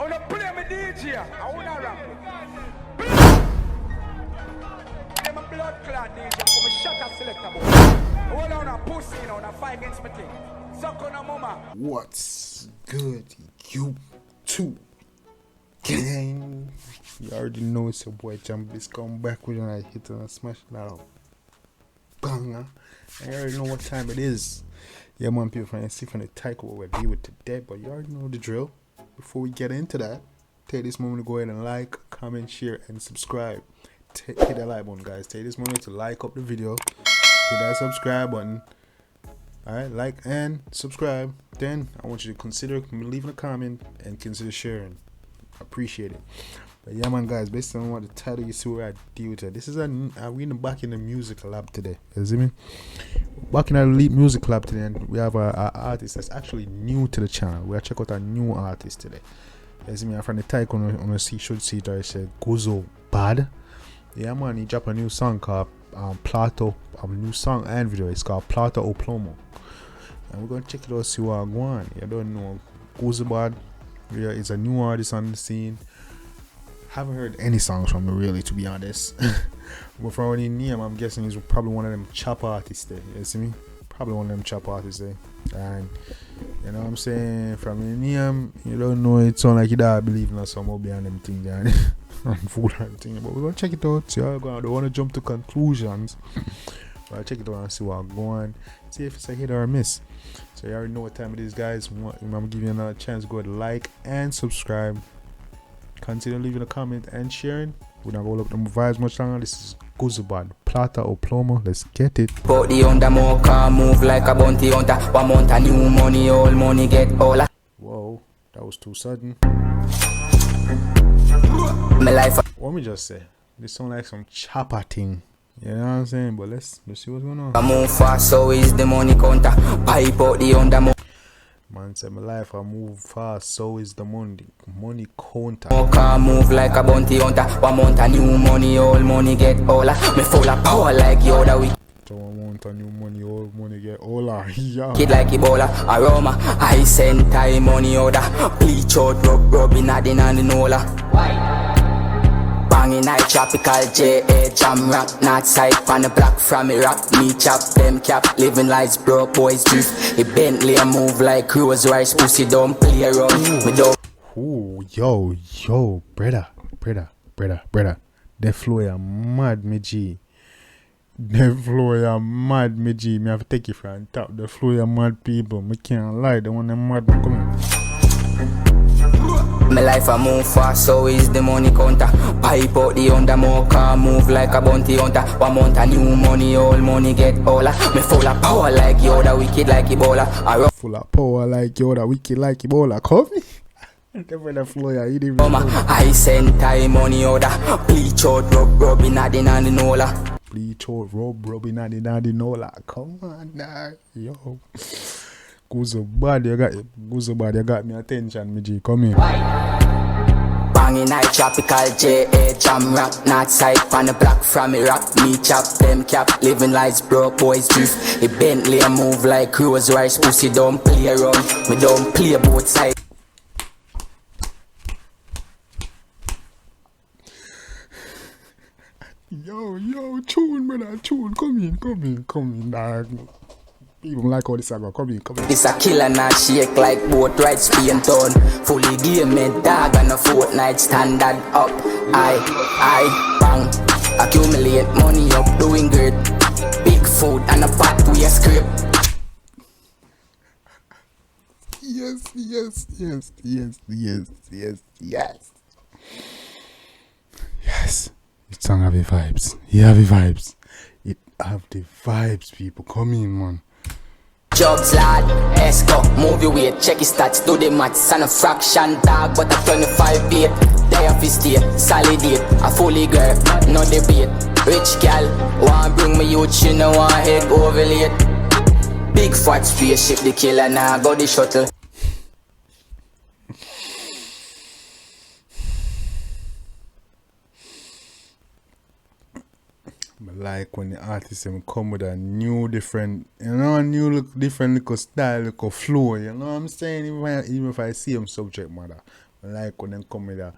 wanna play me DJ. I wanna rap. I'm a blood clot DJ. I'm a shot a selector boy. Hold on a pussy, you know, on a fight against me thing. Suck on a mama. What's good, you two? Gang. You already know it's your boy Jambisco. I'm back with another hit and a smash now. Banger. I already know what time it is. Yeah, man, people trying to see from the title what we're dealing with today, but you already know the drill. Before we get into that, take this moment to go ahead and like, comment, share, and subscribe. Hit that like button, guys. Take this moment to like up the video. Hit that subscribe button. Alright, like and subscribe. Then I want you to consider leaving a comment and consider sharing. Appreciate it. But yeah, man, guys, based on what the title you see where I deal with it. This is we back in the music lab today. You see me? Back in our music lab today, and we have an artist that's actually new to the channel. We'll check out a new artist today. You see me? I'm from the title on the should see it. I said Guzubad. Yeah, man, he dropped a new song called Plata. A new song and video. It's called Plata or Plomo. And we're gonna check it out, see what I'm going. You don't know Guzubad. Yeah, it's a new artist on the scene. Haven't heard any songs from him really, to be honest. But from any name, I'm guessing he's probably one of them chop artists there. You see me? Probably one of them chop artists there. And you know what I'm saying? From the name, you don't know it sound like you don't believe in some more behind them thing there. Fool and thing. But we're gonna check it out. See how it's going. I don't want to jump to conclusions. But I'll check it out and see what I'm going. See if it's a hit or a miss. So you already know what time it is, guys. I'm gonna give you another chance. Go ahead, like and subscribe. Consider leaving a comment and sharing. We're not gonna look at the vibes much longer. This is Guzubad, Plata or Plomo. Let's get it. Put the under more car, move like a bounty hunter. 1 month of new money, all money get all. Whoa, that was too sudden. My life. What me just say? This sound like some chopper thing. You know what I'm saying? But let's see what's going on. I move fast, so is the money counter. Pipe out the under more. Man said my life I move fast, so is the money counter. More car, move like a bounty hunter. 1 month of new money, all money get all. Me full of power like Yoda. We so 1 month of new money, all money get all. Yeah. kid like Ebola, aroma. I send time money order. Bleach out, rubbing at the nola. Banging high tropical J.A. jam rock. Not side pan the block from Iraq. Me chop them cap. Living lights broke boys drift. A Bentley a move like Rose Rice. Pussy don't play around. Me don't. Ooh, yo, brother. The flow ya mad me G. The flow ya mad me G. Me have to take it from top. The flow ya mad people. Me can't lie. The one them mad me coming. My life I move fast, so is the money counter. Pipe out the under more car, move like a bounty hunter. 1 month of new money, all money get all. Me full of power like Yoda, wicked like Ebola. Full of power like Yoda, wicked like Ebola. Coffee? The flow ya, you didn't I send time money order. Bleach out, rubbing at the nola. Bleach out, rubbing at the nola. Come on now, yo. Guzubad, you got me attention, me G. Come here. Banging high tropical J.A. jam rock. Not side pan the block from Iraq. Me chop them cap. Living lights broke boys drift. A Bentley a move like Rose Rice. Pussy don't play around. Me don't play both sides. Yo, tune, brother, tune. Come in, dog. People like all this I go. Come in. This a killer not shake like boat ride Spain town. Fully game made dog and a fortnight standard up. I bang. Accumulate money up doing good. Big food and a pot we a script. Yes. It song have the vibes. It have the vibes. It have the vibes, people. Come in, man. Jobs lad, esco, move your weight, check his stats, do the maths and a fraction dog, but a 25 bait. Day of his state, solid date, a fully girl, no debate. Rich gal, want bring me youth, she no want head over late. Big fat spaceship, the killer now go the shuttle. Like when the artists come with a new different, different little style, little flow, you know what I'm saying? Even if I see them subject matter, I like when them come with that.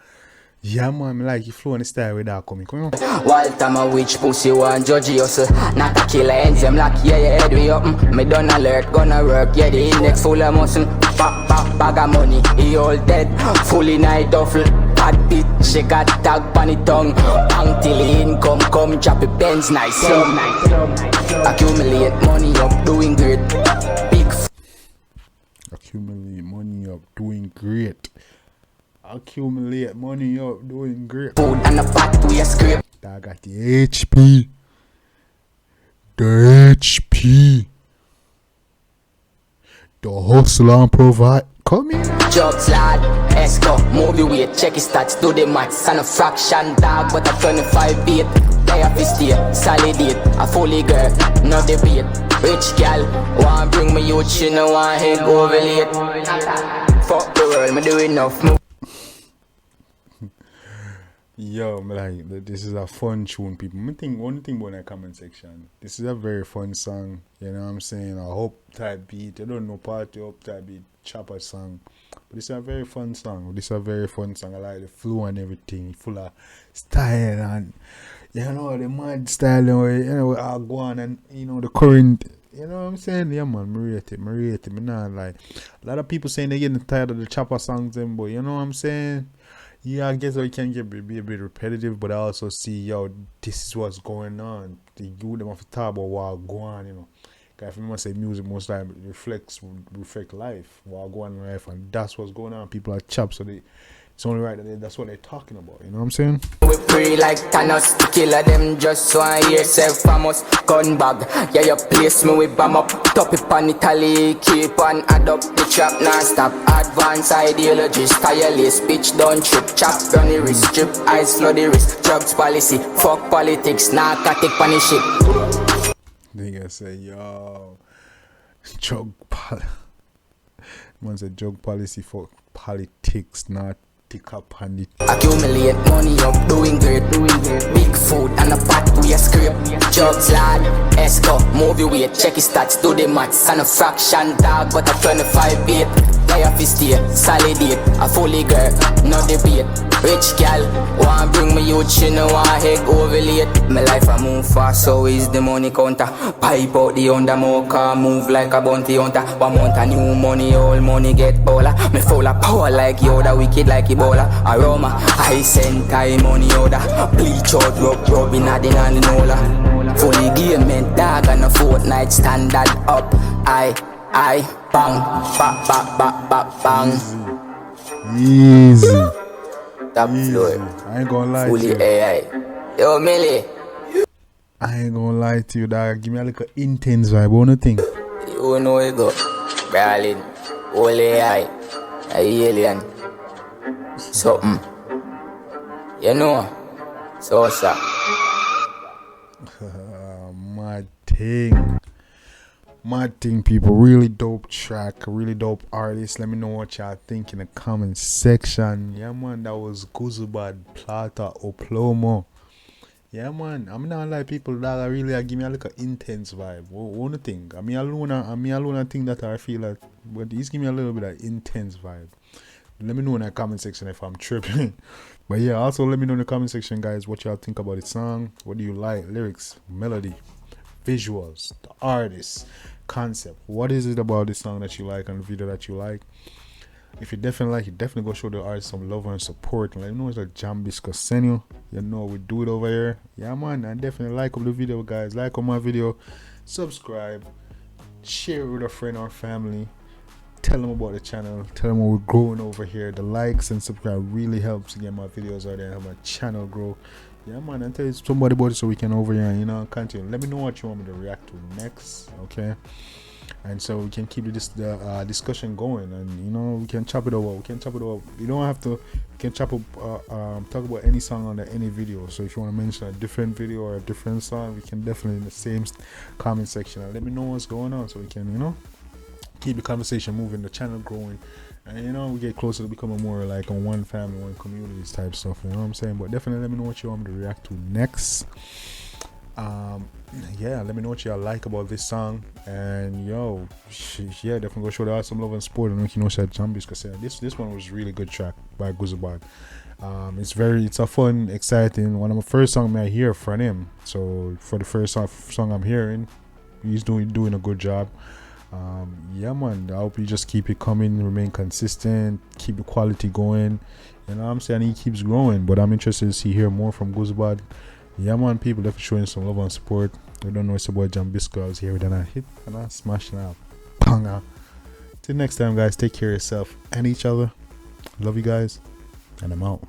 Yeah, man, I like you flow and the style with that coming. Come on. Wild time a witch pussy one judge you hustle. Not a killer ends them like yeah your head we open. Me done alert gonna work yeah the index full of muscle. Bag of money he all dead. Fully night duffel. Bad bitch she got tag pan it tongue. Bang till the income come drop it pens nice slum. Accumulate money up doing great. Accumulate money up doing great. Accumulate money up doing great. Food and a pot we a scrape. I got the HP. The HP. The hustle and provide. Come here. Jobs lad, Esco, move your weight, check his stats, do the maths, and a fraction dog, but a 25 beat. Day of his day, solid date, a fully girl, no debate. Rich gal, want bring me youth, she no want head over late. Fuck the world, me do enough. Yo, me like this is a fun tune, people. Me think one thing about the comment section. This is a very fun song. You know what I'm saying? A hope type beat. I don't know party hope type beat, chopper song. But this is a very fun song. This is a very fun song. I like the flow and everything, full of style and you know the mad style. You know, I go on and you know the current. You know what I'm saying? Yeah, man, me rate it. Me not like a lot of people saying they getting tired of the chopper songs, them, but you know what I'm saying? Yeah, I guess it can be a bit repetitive, but I also see, yo, this is what's going on. The youth them have to talk about what go on, you know. Because if you must say music, most time reflect life, what go on in life, and that's what's going on. People are chopped, so it's only right that that's what they're talking about. You know what I'm saying? We pray like Thanos, the killer them just want hear self famous. Gun bag, yeah, you place me with bomb up. Top it on Italy, keep on add up the trap non-stop. Advanced ideologies, tireless, bitch don't trip. Chop, run the wrist, strip, eyes flood the wrist. Drugs policy, fuck politics, narcotic punish shit. Nigga say, yo, drug policy. Man said drug policy for politics, not tick up on it. Accumulate money up, doing great. Big food and a pot we a scrape. Jobs lad, Esco, move your weight, check his stats, do the maths, and a fraction dog, but a 25 beat. Day of his day, solid date, a fully girl, no debate. Rich gal, want bring me youth, she no want head over late. My life I move fast, so is the money counter. Pipe out the under more car, move like a bounty hunter. 1 month a new money, all money get baller. Me full of power like Yoda, wicked like Ebola. Aroma, I send time money order. Bleach out, rub in a the Nola. Fully game, man, dog on a fortnight standard up. I, bang, bang. Easy. Top floor. I ain't gonna lie Fully to you. AI. Yo, Millie. I ain't gonna lie to you, dog. Give me a little intense vibe. What do you think? You know it go. Berlin. All AI. A alien. Something. You know. So, sir. Mad thing, people. Really dope track, really dope artist. Let me know what y'all think in the comment section. Yeah, man, that was Guzubad, Plata, or Plomo. Yeah, man, I'm not like people that really give me a little intense vibe. What do you think? I mean, alone, I think that I feel like, but he's give me a little bit of intense vibe. Let me know in the comment section if I'm tripping. But yeah, also let me know in the comment section, guys, what y'all think about the song. What do you like? Lyrics, melody, visuals, the artist, concept. What is it about this song that you like and the video that you like? If you definitely like it, definitely go show the artist some love and support. And let me know it's like Jambisco send you. You know we do it over here. Yeah, man, and definitely like up the video, guys. Like on my video, subscribe, share it with a friend or family. Tell them about the channel. Tell them what we're growing over here. The likes and subscribe really helps to get my videos out there and help my channel grow. Yeah, man, and tell somebody about it so we can over here and, you know, continue. Let me know what you want me to react to next, okay? And so we can keep the discussion going, and you know we can chop it over. You don't have to. We can chop up, talk about any song on any video. So if you want to mention a different video or a different song, we can definitely in the same comment section. And let me know what's going on so we can, you know, keep the conversation moving, the channel growing, and you know we get closer to becoming more like a one family, one communities type stuff. You know what I'm saying? But definitely let me know what you want me to react to next. Yeah, let me know what y'all like about this song, and yo, yeah, definitely go show the some love and support. And you know, said Jambisco said this one was really good track by Guzubad. It's a fun, exciting one of my first song I hear from him. So for the first song I'm hearing, he's doing a good job. Yeah, man, I hope you just keep it coming, remain consistent, keep the quality going. You know what I'm saying? He keeps growing, but I'm interested to hear more from Guzubad. Yeah, man, people definitely showing some love and support. We don't know it's about Jambisco. I was here, then I hit and I smashed it out. Banga. Till next time, guys, take care of yourself and each other. Love you guys, and I'm out.